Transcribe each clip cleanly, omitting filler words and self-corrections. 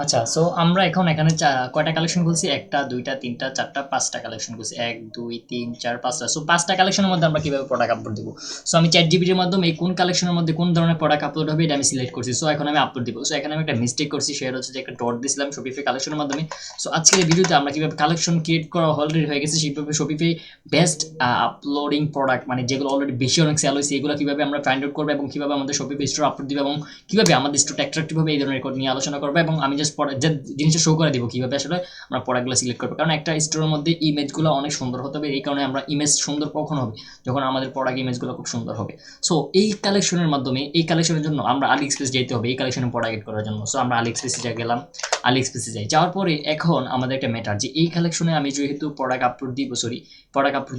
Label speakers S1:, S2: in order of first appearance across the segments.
S1: আচ্ছা, সো আমরা এখন এখানে কয়টা কালেকশন খুলছি? একটা, দুইটা, তিনটা, চারটা, পাঁচটা কালেকশন খুলছি। এক, দুই, তিন, চার, পাঁচটা। সো পাঁচটা কালেকশনের মধ্যে আমরা কিভাবে প্রোডাক্ট আপলোড দিব? সো আমি চ্যাট জিপিটির মাধ্যমে এই কোন কালেকশনের মধ্যে কোন ধরনের প্রোডাক্ট আপলোড হবে এটা আমি সিলেক্ট করছি। সো এখন আমি আপলোড দিব। সো এখানে আমি একটা মিস্টেক করছি, সেটা হচ্ছে যে একটা ডট দিছিলাম শপিফাই কালেকশনের মাধ্যমে। সো আজকের এই ভিডিওতে আমরা কিভাবে কালেকশন ক্রিয়েট করা অলরেডি হয়ে গেছে সেইভাবে শপিফাই বেস্ট আপলোডিং প্রোডাক্ট, মানে যেগুলো অলরেডি বেশি অনেক সেল হয়েছে, এগুলো কিভাবে আমরা ফাইন্ড আউট করবো এবং কিভাবে আমাদের শপিফাই স্টোর আপলোড দিব এবং কিভাবে আমাদের স্টোরটা অ্যাট্রাক্টিভ হবে এই ধরনের রেকর্ড নিয়ে আলোচনা করবো। এবং আমি জাস্ট যে জিনিসটা শো করে দিব কিভাবে আসলে আমরা প্রোডাক্টগুলো সিলেক্ট করবো, কারণ একটা স্টোরের মধ্যে ইমেজগুলো অনেক সুন্দর হতে হবে। এই কারণে আমরা ইমেজ সুন্দর কখন হবে? যখন আমাদের প্রোডাক্ট ইমেজগুলো খুব সুন্দর হবে। সো এই কালেকশনের মাধ্যমে এই কালেকশনের জন্য আমরা আলি এক্সপ্রেস যেতে হবে এই কালেকশনের প্রোডাক্ট করার জন্য। সো আমরা আলি এক্সপ্রেসে গেলাম, আলি এক্সপ্রেসে যাওয়ার পরে এখন আমাদের একটা ম্যাটার যে এই কালেকশনে আমি যেহেতু প্রোডাক্ট আপলোড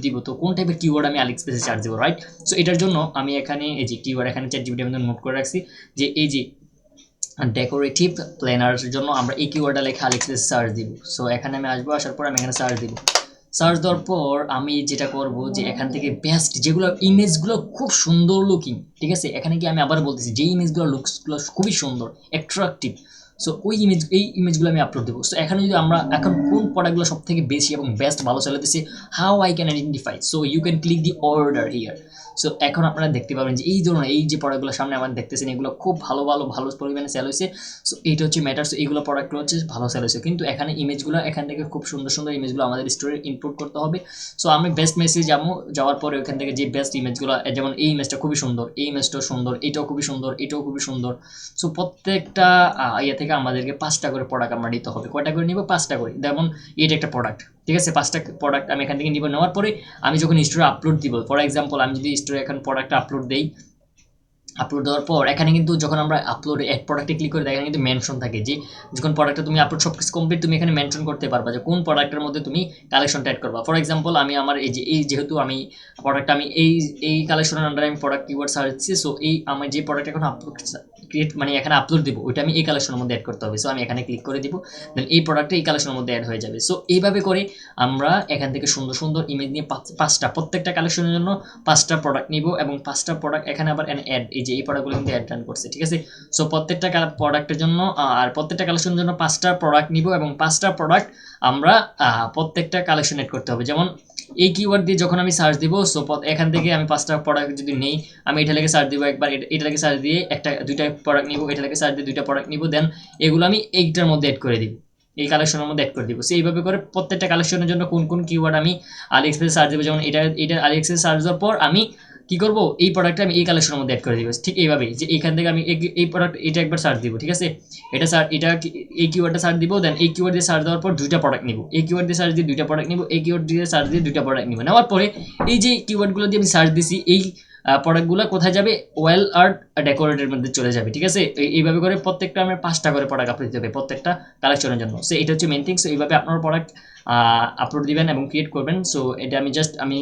S1: দিব, তো কোন টাইপের কিওয়ার্ড আমি আলি এক্সপ্রেসে চার্জ দেবো, রাইট? সো এটার জন্য আমি এখানে এই যে কিওয়ার্ড এখানে চ্যাট জিপিটি আমি নোট করে রাখছি যে এই যে ডেকোরেটিভ প্ল্যানারের জন্য আমরা এই কিওয়ার্ডটা লেখা আলিএক্সপ্রেস সার্চ দিব। সো এখানে আমি আসবো, আসার পর আমি এখানে সার্চ দিব। সার্চ দেওয়ার পর আমি যেটা করব যে এখান থেকে বেস্ট যেগুলো ইমেজগুলো খুব সুন্দর লুকিং, ঠিক আছে, এখানে কি আমি আবার বলতেছি যে ইমেজগুলো লুকসগুলো খুবই সুন্দর, অ্যাট্রাকটিভ। সো এই ইমেজগুলো আমি আপলোড দেবো। সো এখানে যদি আমরা এখন কোন প্রোডাক্টগুলো সব থেকে বেশি এবং বেস্ট ভালো চলাতেছে, how I can identify, so you can click the order here. So এখন আপনারা দেখতে পাবেন যে এই ধরনের এই যে প্রোডাক্টগুলো সামনে আমার দেখতেছেন এগুলো খুব ভালো পরিমাণে সেল হয়েছে। সো এইটা হচ্ছে ম্যাটার। সো এইগুলো প্রোডাক্টগুলো হচ্ছে ভালো সেল হয়েছে, কিন্তু এখানে ইমেজগুলো এখান থেকে খুব সুন্দর ইমেজগুলো আমাদের স্টোরে ইনপুট করতে হবে। সো আমি বেস্ট মেসেজ যাবো, যাওয়ার পরে ওখান থেকে যে বেস্ট ইমেজগুলো, যেমন এই ইমেজটা খুবই সুন্দর, এই ইমেজটাও সুন্দর, এটাও খুবই সুন্দর, এটাও খুবই সুন্দর। সো প্রত্যেকটা ইয়ে থেকে আমাদেরকে পাঁচটা করে প্রোডাক্ট আমরা নিতে হবে। কয়টা করে নিব? পাঁচটা করে। যেমন এটা একটা প্রোডাক্ট, ঠিক আছে, পাঁচটা প্রোডাক্ট আমি এখান থেকে নিব। নেওয়ার পরে আমি যখন স্টোরে আপলোড দিব, ফর এক্সাম্পল আমি যদি স্টোরে এখন প্রোডাক্ট আপলোড দেই, আপলোড দেওয়ার পর এখানে কিন্তু যখন আমরা আপলোড অ্যাড প্রোডাক্টে ক্লিক করে এখানে কিন্তু মেনশন থাকে যে যখন প্রোডাক্টটা তুমি আপলোড সব কিছু কমপ্লিট, তুমি এখানে মেনশন করতে পারবা যে কোন প্রোডাক্টের মধ্যে তুমি কালেকশনটা অ্যাড করবা। ফর এক্সাম্পল আমি আমার এই যে এই যেহেতু আমি প্রোডাক্ট আমি এই কালেকশনের আন্ডারে আমি প্রোডাক্ট কিওয়ার্ড সার্চ দিচ্ছি। সো এই আমার যে প্রোডাক্ট এখন আপলোড ক্রিয়েট মানে এখানে আপলোড দিব ওইটা আমি এই কালেকশনের মধ্যে অ্যাড করতে হবে। সো আমি এখানে ক্লিক করে দিব, দেন এই প্রোডাক্টটা এই কালেকশনের মধ্যে অ্যাড হয়ে যাবে। সো এইভাবে করে আমরা এখান থেকে সুন্দর ইমেজ নিয়ে পাঁচটা প্রত্যেকটা কালেকশনের জন্য পাঁচটা প্রোডাক্ট নিব এবং পাঁচটা প্রোডাক্ট এখানে আবার অ্যাড, এই যে এই প্রোডাক্টগুলো কিন্তু অ্যাড রান করছে, ঠিক আছে। সো প্রত্যেকটা প্রোডাক্টের জন্য আর প্রত্যেকটা কালেকশনের জন্য পাঁচটা প্রোডাক্ট নিব এবং পাঁচটা প্রোডাক্ট আমরা প্রত্যেকটা কালেকশন অ্যাড করতে হবে। যেমন এই কিওয়ার্ড দিয়ে যখন আমি সার্চ দিব, সো এখান থেকে আমি পাঁচটা প্রোডাক্ট যদি নেই, আমি এটা লেগে সার্চ দিব একবার, এটা লেগে সার্চ দিয়ে দুইটা প্রোডাক্ট নিব, এটা লেগে সার্চ দিয়ে দুইটা প্রোডাক্ট নিব, দেন এগুলো আমি এইটার মধ্যে অ্যাড করে দিব, এই কালেকশনের মধ্যে অ্যাড করে দিব। সো এইভাবে করে প্রত্যেকটা কালেকশনের জন্য কোন কোন কিওয়ার্ড আমি আলি এক্সপ্রেস সার্চ দেবো, যেমন এটা আলি এক্সপ্রেস সার্চ দেওয়ার পর আমি কি করব, এই প্রোডাক্টটা আমি এই কালেকশনের মধ্যে অ্যাড করে দিব। ঠিক এইভাবেই যে এখান থেকে আমি এই প্রোডাক্ট এটা একবার সার্চ দিব, ঠিক আছে, এটা এই কিওয়ার্ডটা সার্চ দিব, দেন এই কিওয়ার্ড দিয়ে সার্চ দেওয়ার পর দুইটা প্রোডাক্ট নিব, এই কিওয়ার্ড দিয়ে সার্চ দিয়ে দুইটা প্রোডাক্ট নিব, এই কিওয়ার্ড দিয়ে সার্চ দিয়ে দুইটা প্রোডাক্ট নিব। নেওয়ার পরে এই যে কিওয়ার্ডগুলো দিয়ে আমি সার্চ দিছি এই প্রোডাক্টগুলো কোথায় যাবে? ওয়েল আর্ট ডেকোরেটের মধ্যে চলে যাবে, ঠিক আছে। এইভাবে করে প্রত্যেকটা আমার পাঁচটা করে প্রোডাক্ট আপলোড দিতে হবে প্রত্যেকটা কালেকশনের জন্য। সো এটা হচ্ছে মেন থিং। সো এইভাবে আপনার প্রোডাক্ট আপলোড দিবেন এবং ক্রিয়েট করবেন। সো এটা আমি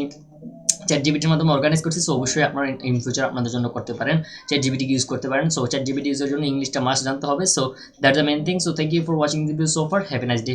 S1: চ্যাট জিপিটির মাধ্যমে অর্গানাইজ করছি। সো অবশ্যই আপনারা ইন ফিউচার আপনাদের জন্য করতে পারেন, চ্যাট জিপিটি ইউজ করতে পারেন। সো চ্যাট জিপিটি ইউজের জন্য ইংলিশটা মাস্ট জানতে হবে। So that's the main thing. So thank you for watching the video so far, have a nice day.